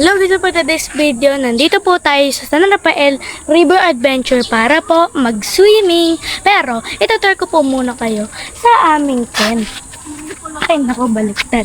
Hello guys, for today's video, nandito po tayo sa San Rafael River Adventure para po mag-swimming. Pero, itutur ko po muna kayo sa aming tent. Ay, naku, baliktad.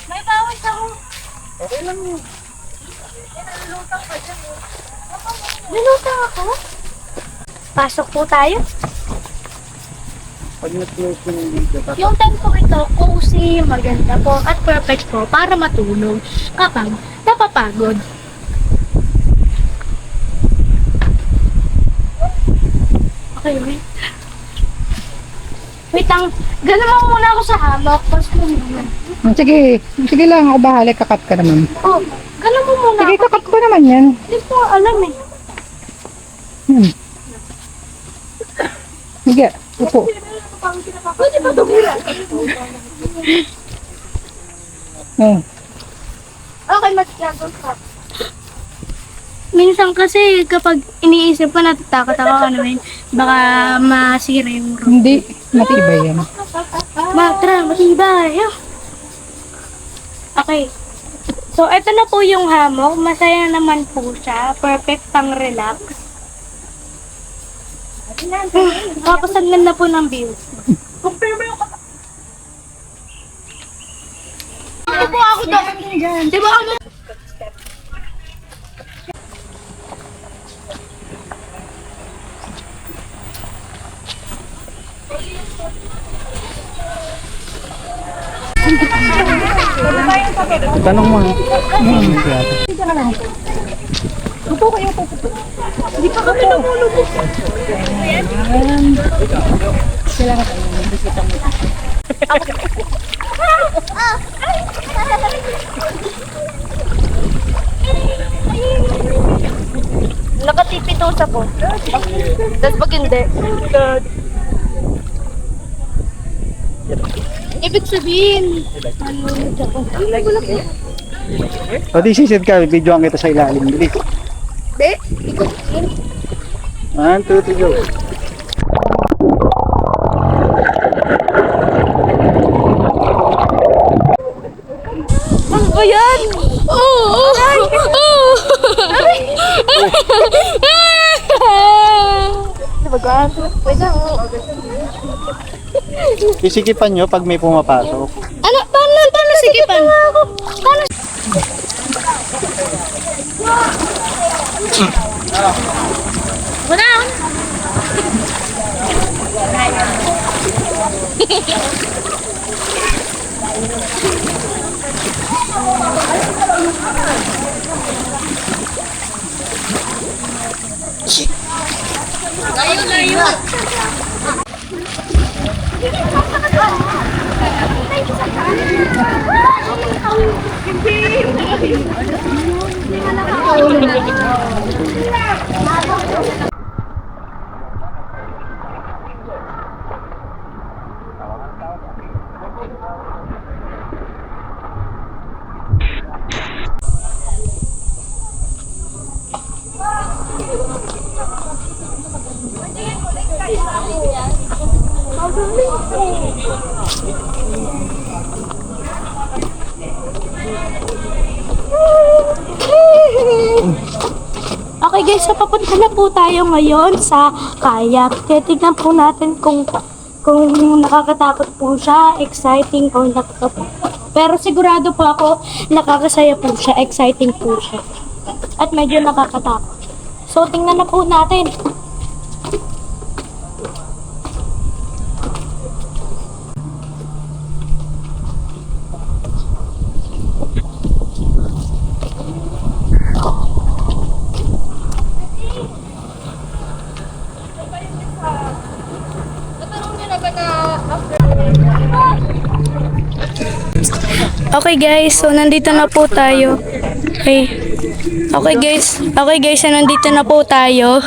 May bawas ako. Okay lang yun. Nalulutang ka dyan. Nalulutang ako? Pasok po tayo. Pag nag-close ko ng video, Yung tent po ito, cozy, maganda po, at perfect po para matulog kapag napapagod. Okay, wait. Wait lang, gano'n mo muna ako sa hammock. Tapos mo muna. Sige, sige lang, ako bahala, kakat ka naman. Oh, gano'n mo muna Sige, ako. kakat ko naman yan. Hindi ko alam eh. Sige, upo. Pwede ba dumira? Oh. Okay, mas gagawin ka. Minsan kasi kapag iniisip ko natatakot ako ano baka masira yung room. Hindi, matibay yan. Matra, matibay. Okay. So, ito na po yung hammock. Masaya naman po siya. Perfect pang relax. Tapos ang ganda po ng view. Hindi po ako doon. Di ba ano? tanong mo. Hindi pa kami lumulubog. Nakatipito sa po. Tapos pag hindi. Ibig sabihin, O di sisid ka, videoan kita sa ilalim. Dili. Be, 1, 2, 3, go. ano ba yan? Oo! Wait lang. Sisikipan nyo pag may pumapasok. Ano? Paano sikipan? Paano? Wala. Layo. Okay guys, so papunta na po tayo ngayon sa kayak. Titignan po natin kung nakakatakot po siya, exciting o nakakatakot. Pero sigurado po ako, nakakasaya po siya, exciting po siya. At medyo nakakatakot. So tingnan na po natin. Okay guys, so nandito na po tayo. Okay. Okay guys, so nandito na po tayo.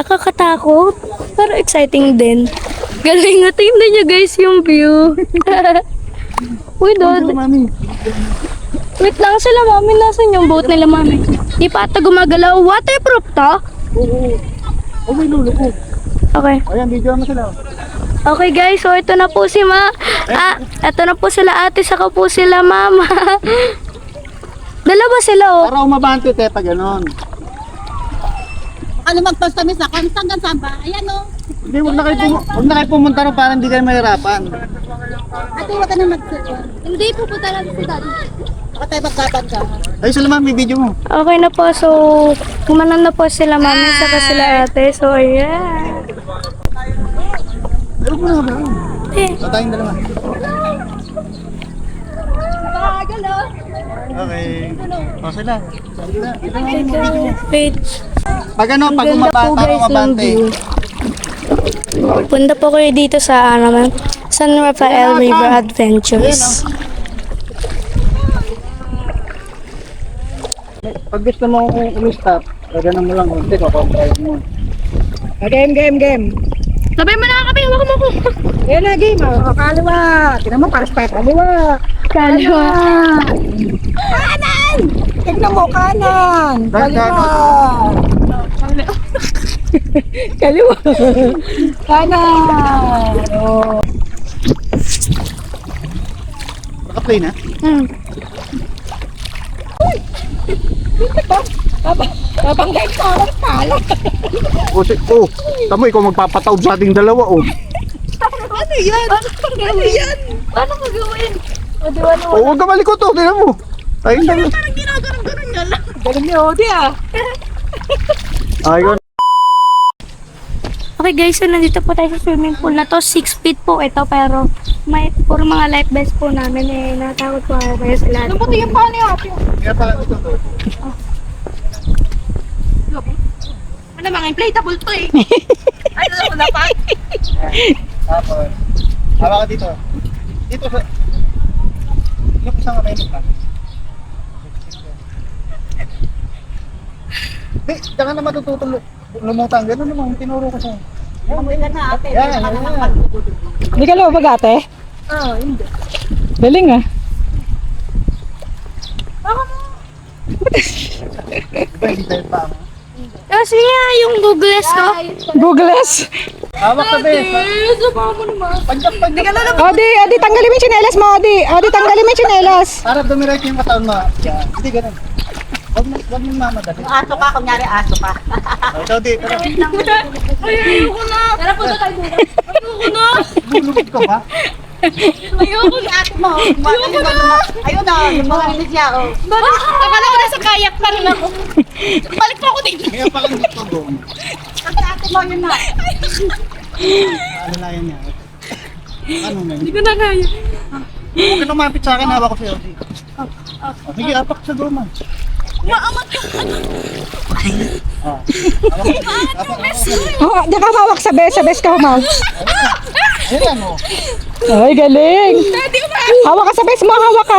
Nakakatakot, pero exciting din. Galing na, tingnan nyo guys yung view. Uy, Dod. Mami. Wait lang sila, mami. Nasaan yung boat nila, mami? Di pa ata gumagalaw. Waterproof to? Oo. Oh, may lulo ko. Okay. Ayan, video mo sila. Okay guys, so ito na po si ito na po sila ate, saka po sila mama. Dalawa sila oh. Para umabante, teta, ganon. Ano magpastamis na kung hanggang saan ba? Ayan o. Hindi, huwag na kayo pumunta rin para hindi kayo mahirapan. Ate, huwag ka na mag-sir. Hindi po po talaga si daddy. Baka tayo magkaban ka. Ay, sila mami, video mo. Okay na po, so kumanan na po sila mami, saka sila ate. So ayan. Pero po na ba? Eh, Sa tayong dalawa. Bagal o. Okay. O, sila. wait. Pag ano, pag Ganda po para guys ng umabante. view. Punta po kayo dito sa San Rafael River Adventures. Pag gusto mo umi-stop, gaganan mo lang konti, kakontrol mo. Game. Sabay mo na kami, huwag mo ko. Yan na, game. Kaliwa. Tignan mo, paras pa. Kaliwa. Kaliwa. Kanan! Tignan mo, kanan. Kaliwa. Kaliwa. Kanan. Oh. Naka-play na? Babangay ko ang pala. Oh, tamo ikaw magpapataob sa ating dalawa, oh. Ano yan? Paano ko gawin? O di ba Oh, huwag ka malikot, oh. Tingnan mo. Ay, hindi. Parang ginaganon-ganon niya lang. Galing ni Odi ah. Ayun. Okay guys, so nandito po tayo sa swimming pool na to. 6 feet po ito, pero may puro mga life vests po namin eh. Natakot po ako kaya sa lahat. Nabuti yung pala ni Ate. Kaya pala dito, to. Ano mga inflatable to eh. Ay, ano ko na pa? Tapos, hawa ka dito. Dito sa... Yung isang kamay mo pa. Di, diyan ka na matututong lumutang. Ganun naman, tinuro ko sa'yo. Umuwi ka na ate. Yan, yan. Hindi ka lumabag ate? Oo, hindi. Galing ah. Diba, hindi tayo pa. Kasi nga yung Googles ko. Googles. Hawak sa bes. Panjak. Odi, tanggalin mo yung tsinelas mo, Odi. Odi, tanggalin mo yung tsinelas. Para dumiretso yung katawan mo. Yan. Hindi ganun. Huwag mo mamadali. Yung aso ka, kunyari aso ka. Ikaw di. Tara. Ayoko na. Tara po tayo doon. Ayoko na. Bulugit ka ba? Ayoko na ate mo. Ayoko na. Ayun na, yung mga rinis niya. Oh. Akala ko nasa kayak pa rin ako. Balik po ako dito. Kaya pa lang dito doon. Kasi ate mo yun na. Alalayan niya. Ano na? Hindi ko na kaya. Huwag ka lumapit sa akin, hawak ko sa'yo. Sige, apak sa goma. Maamat yung ano. Ah. Hawak ko. Oh, di ka hawak sa bes ka humaw. Ayan o. Ay, galing. Hawak ka sa bes mo, hawak ka.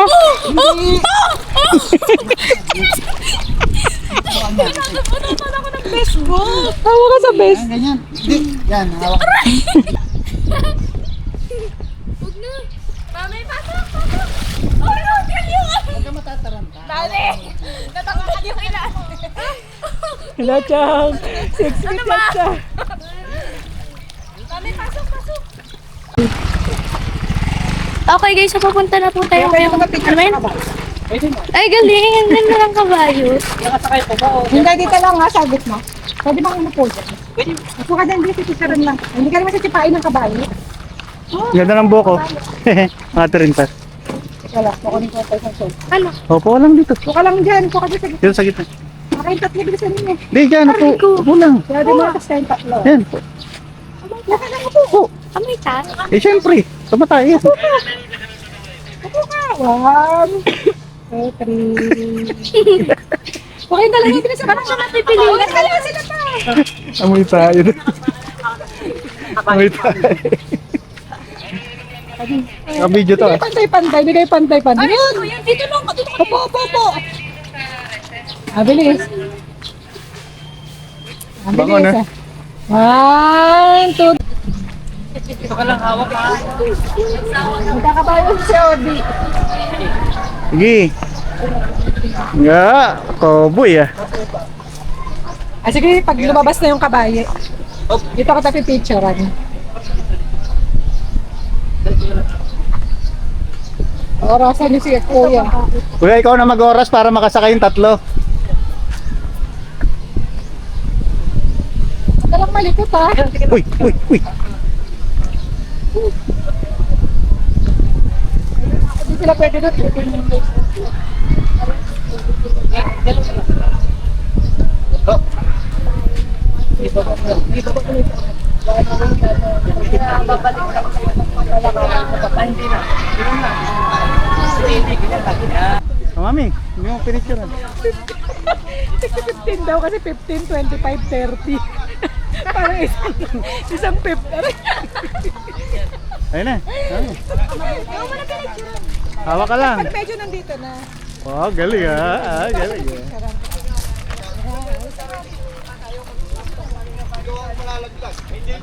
Hawak ka sa bes. Ayan, ganyan. Hindi. Yan, hawak ko. Mami, pasok. Oh, no, kayo. Huwag ka matataranta. Natakot yung ilan. Hello, Chang. Sexy Ano ka, ba? Chang. Mami, pasok. Okay guys, so papunta na po tayo. Ano yun? Ay, galing. Ang ganda ng kabayo. Hindi, dito lang ha, sagot mo. Pwede bang ano po dyan? Upo ka dyan, dito, titaran lang. Hindi ka naman sasipain ng kabayo. Ganda ng buko. Mga rin pa. Wala, kukunin ko tayo sa soul. Ano? Opo ka lang dito. Upo ka lang dyan, upo ka dyan sa gitna. Dito sa gitna. Makain tatlo bilisan ninyo. Hindi, dyan. Upo lang. Pwede mo kasi tayong tatlo. Yan. Upo ka lang, upo. Amoy ta? Eh, syempre. Tama tayo. Upo ka. 1, 2, 3. Okay, dala natin sa parang siya napipili. Ulit ka lang sila pa. Amoy tayo. Amoy tayo. Video to ah. Pantay-pantay, hindi kayo pantay-pantay. Yun. Dito lang, dito ka. Upo. Bilis. Bango na. 1, 2, Ito ka lang hawak ha. magkakabayo si Odi. Sige. Nga, cowboy ah. Ah, sige, pag lumabas na yung kabayo. Dito ka tayo picturean. Orasan niyo si Kuya. Kuya, ikaw na mag-oras para makasakay yung tatlo. Talang malikot ha. Uy, uy, uy. Hindi sila pwede doon. Oh. Oh, mami, hindi mo pinicturean. 15 daw kasi 15, 25, 30. Parang isang 50. Ayun na. Hawak ka lang. Pag medyo nandito na. Oh, galing ah. Galing ah.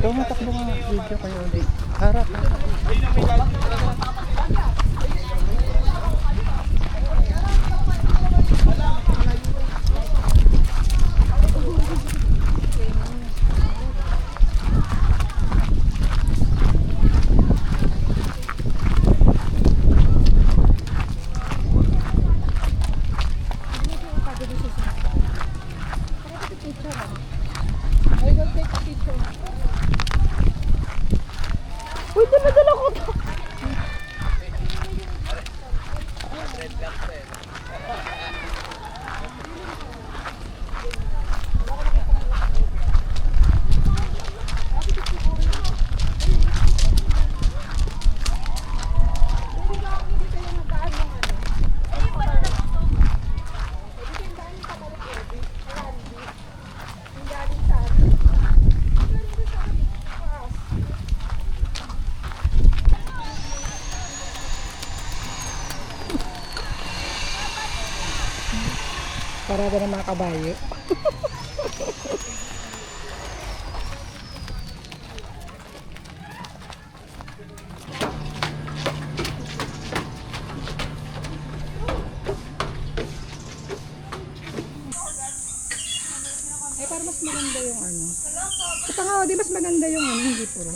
Tumatakbo nga video kayo ulit. Harap. Uy, dala ko to. Parada ng mga kabayo. Ay, para mas maganda yung ano. Ito nga, di mas maganda yung ano, hindi puro.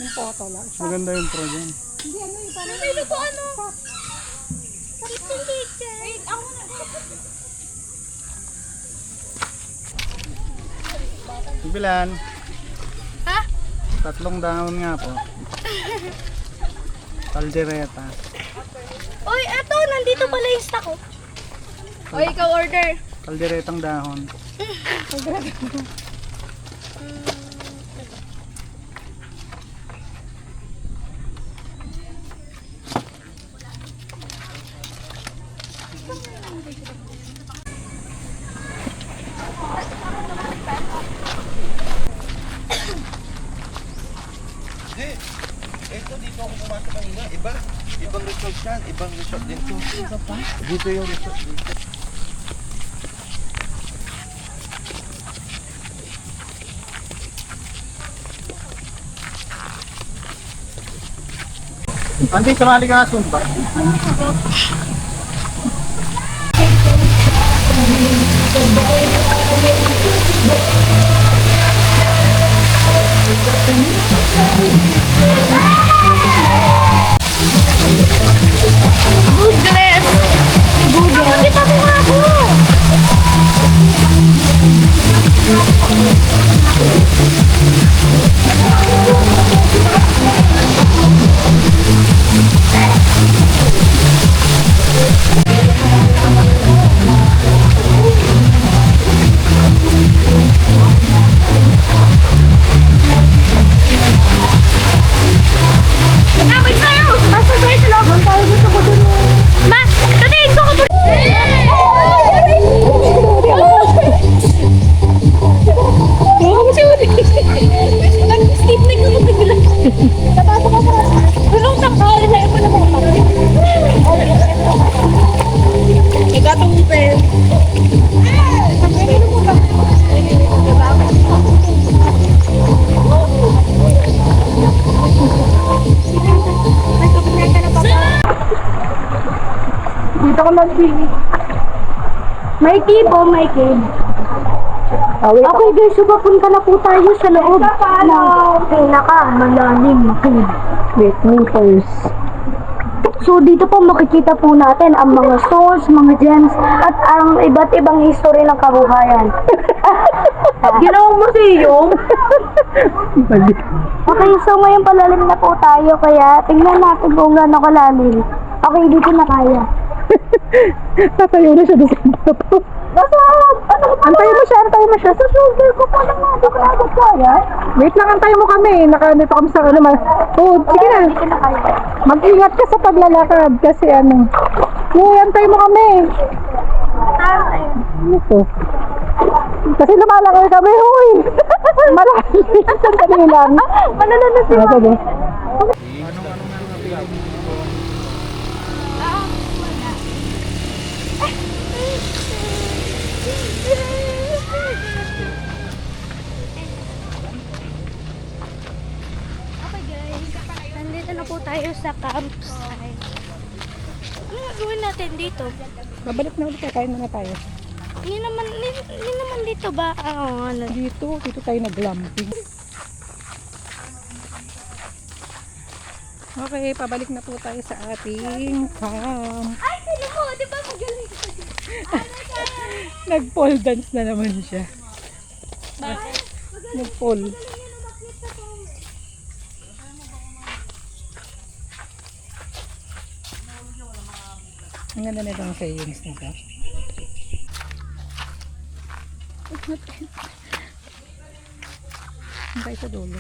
Yung photo lang. Maganda yung pro dyan. Hindi ano yung parang... May luto ano? Wait, ako na. Bilan. Ha? 3 dahon nga po. Caldereta. Uy, eto, nandito pala yung stock ko. Uy, ikaw order. Calderetang dahon. Ito dito ako pumasok kanina. Ibang resort yan. Ibang resort din to. Dito yung resort dito. Andi, sumali ka Sumba. Goodness! Goodness! Kita mo nga ako! nabili. May cave oh, may cave. Okay guys, so papunta na po tayo sa loob ng pinaka-malalim na cave. Wait me first. So dito po makikita po natin ang mga souls, mga gems, at ang iba't ibang history ng kabuhayan. Ginawang museum? Okay, so ngayon palalim na po tayo, kaya tingnan natin kung gaano kalalim. Okay, dito na kaya. Tatayo na siya doon sa baba. Antayin mo siya. Sa shoulder ko po lang mga dukrado kaya. Wait lang, antayin mo kami. Nandito kami sa ano man. Oh, sige na. Dito na kaya. Mag-ingat ka sa paglalakad kasi ano. Uy, antayin mo kami. Ano to? Kasi lumalakad kami. Uy! Malalim. Sandali lang. Malala na si Sige. Okay guys, nandito na po tayo sa campsite. Ano gagawin natin dito? Babalik na ulit. Kain muna tayo. Hindi naman dito ba? Ano? Dito tayo nag-glamping. Okay, pabalik na po tayo sa ating camp. Ay, sino mo? Di ba magaling ka? Nag-pole dance na naman siya. Bakit? Nag-pole. Ang ganda nito ang sayings nito. Ang tayo sa dulo.